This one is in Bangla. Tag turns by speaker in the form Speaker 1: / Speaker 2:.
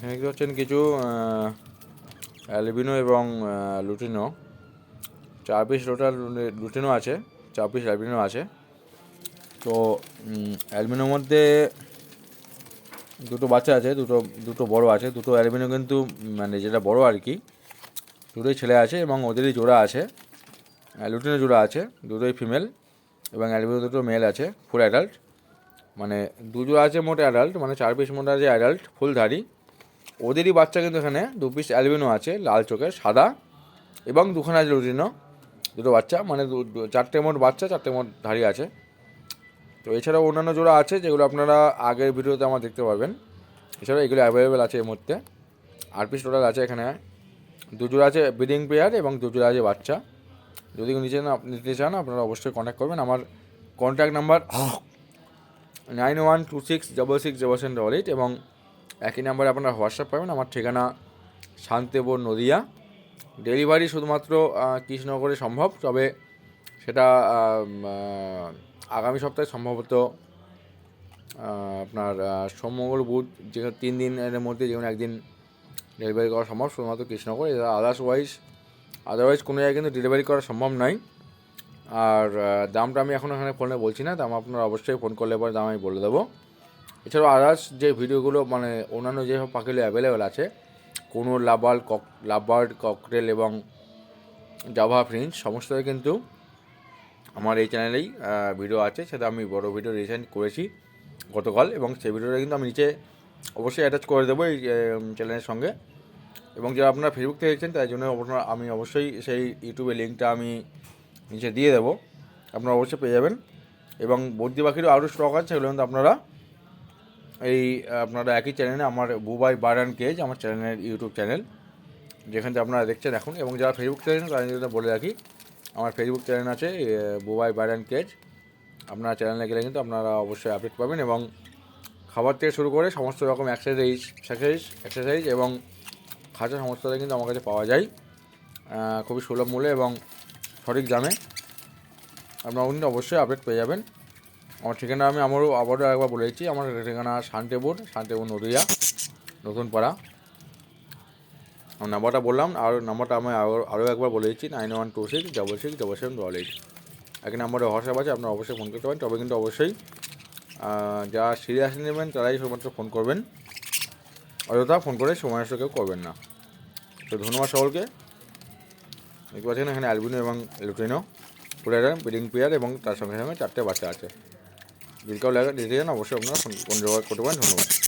Speaker 1: এখানে দেখতে পাচ্ছেন কিছু অ্যালবিনো এবং লুটিনো, 4 পিস টোটাল লুটিনো আছে, 4 পিস অ্যালবিনো আছে। তো অ্যালবিনোর মধ্যে দুটো বাচ্চা আছে, দুটো বড় আছে। দুটো অ্যালবিনো কিন্তু মানে যেটা বড় আর কি, দুটোই ছেলে আছে এবং ওদেরই জোড়া আছে। লুটিনো জোড়া আছে, দুটোই ফিমেল, এবং অ্যালবিনো দুটো মেল আছে, ফুল অ্যাডাল্ট। মানে জোড়া আছে মোট অ্যাডাল্ট, মানে 4 পিস মোট আছে অ্যাডাল্ট ফুলধারী। ওদেরই বাচ্চা কিন্তু এখানে 2 পিস অ্যালবিনো আছে, লাল চোখের, সাদা, এবং দুখানা আছে লুটিনো, দুটো বাচ্চা, মানে 4টে মোট বাচ্চা, 4টে মোট ধাড়ি আছে। তো এছাড়াও অন্যান্য জোড়া আছে যেগুলো আপনারা আগের ভিডিওতে আমার দেখতে পারবেন। এছাড়াও এগুলো অ্যাভেলেবেল আছে এর মধ্যে। 8 পিস টোটাল আছে এখানে। 2 জোড়া আছে ব্রিডিং পেয়ার এবং 2 জোড়া আছে বাচ্চা। যদি নিতে চান আপনারা অবশ্যই কন্ট্যাক্ট করবেন। আমার কন্ট্যাক্ট নাম্বার 9126660788, এবং একই নাম্বারে আপনারা হোয়াটসঅ্যাপ পাবেন। আমার ঠিকানা শান্তিপুর, নদিয়া। ডেলিভারি শুধুমাত্র কৃষ্ণনগরে সম্ভব, তবে সেটা আগামী সপ্তাহে সম্ভবত আপনার সোম, মঙ্গল, বুধ, যে 3 দিনের মধ্যে যে কোনো একদিন ডেলিভারি করা সম্ভব শুধুমাত্র কৃষ্ণনগর। এছাড়া আদারওয়াইজ কোনো জায়গায় কিন্তু ডেলিভারি করা সম্ভব নয়। আর দামটা আমি এখন এখানে ফোনে বলছি না, দাম আপনারা অবশ্যই ফোন করলে পরে দাম আমি বলে দেবো। এছাড়াও আদার্স যে ভিডিওগুলো, মানে অন্যান্য যেসব পাখিগুলো অ্যাভেলেবেল আছে, কোনো লাভবার্ড, ককটেল এবং জাভা ফ্রিঞ্চ, সমস্তই কিন্তু আমার এই চ্যানেলেই ভিডিও আছে। সেটা আমি বড় ভিডিও রিসেন্ট করেছি গতকাল, এবং সেই ভিডিওটা কিন্তু আমি নিচে অবশ্যই অ্যাটাচ করে দেবো এই চ্যানেলের সঙ্গে। এবং যারা আপনারা ফেসবুক থেকে দেখছেন তাই জন্য আমি অবশ্যই সেই ইউটিউবের লিঙ্কটা আমি নিচে দিয়ে দেবো, আপনারা অবশ্যই পেয়ে যাবেন। এবং বদ্রি পাখিরও আরও স্টক আছে, সেগুলো কিন্তু আপনারা আপনারা একই চ্যানেলে, আমার বুবাই বার্ড অ্যান্ড কেজ আমার চ্যানেলের ইউটিউব চ্যানেল, যেখান থেকে আপনারা দেখছেন এখন। এবং যারা ফেসবুক চ্যানেল তাদের জন্য বলে রাখি, আমার ফেসবুক চ্যানেল আছে বুবাই বার্ড অ্যান্ড কেজ। আপনার চ্যানেলে গেলে কিন্তু আপনারা অবশ্যই আপডেট পাবেন, এবং খাবার থেকে শুরু করে সমস্ত রকম এক্সারসাইজ এবং খাঁচা সমস্তটা কিন্তু আমার কাছে পাওয়া যায় খুবই সুলভ মূল্যে এবং সঠিক দামে। আপনারা কিন্তু অবশ্যই আপডেট পেয়ে যাবেন। আমার ঠিকানা আমি আবারও একবার বলে দিচ্ছি, আমার ঠিকানা শান্তিপুর, নদিয়া, নতুন পাড়া। আমার নাম্বারটা বললাম, আর নাম্বারটা আমি আরও একবার বলে দিচ্ছি, 9126667788। একই নাম্বারে হোয়াটসঅ্যাপ আছে, আপনারা অবশ্যই ফোন করতে পারেন। তবে কিন্তু অবশ্যই যারা সিরিয়াসলি নেবেন তারাই শুধুমাত্র ফোন করবেন, অযথা ফোন করে সময় নষ্ট কেউ করবেন না। তো ধন্যবাদ সকলকে। দেখতে পাচ্ছেন এখানে অ্যালবিনো এবং লুটিনো পুরো ব্রিডিং পেয়ার, এবং তার সঙ্গে সঙ্গে 4টে বাচ্চা আছে। যদি কেউ দিতে চান অবশ্যই আপনারা ফোন যোগাযোগ করতে পারেন। ধন্যবাদ।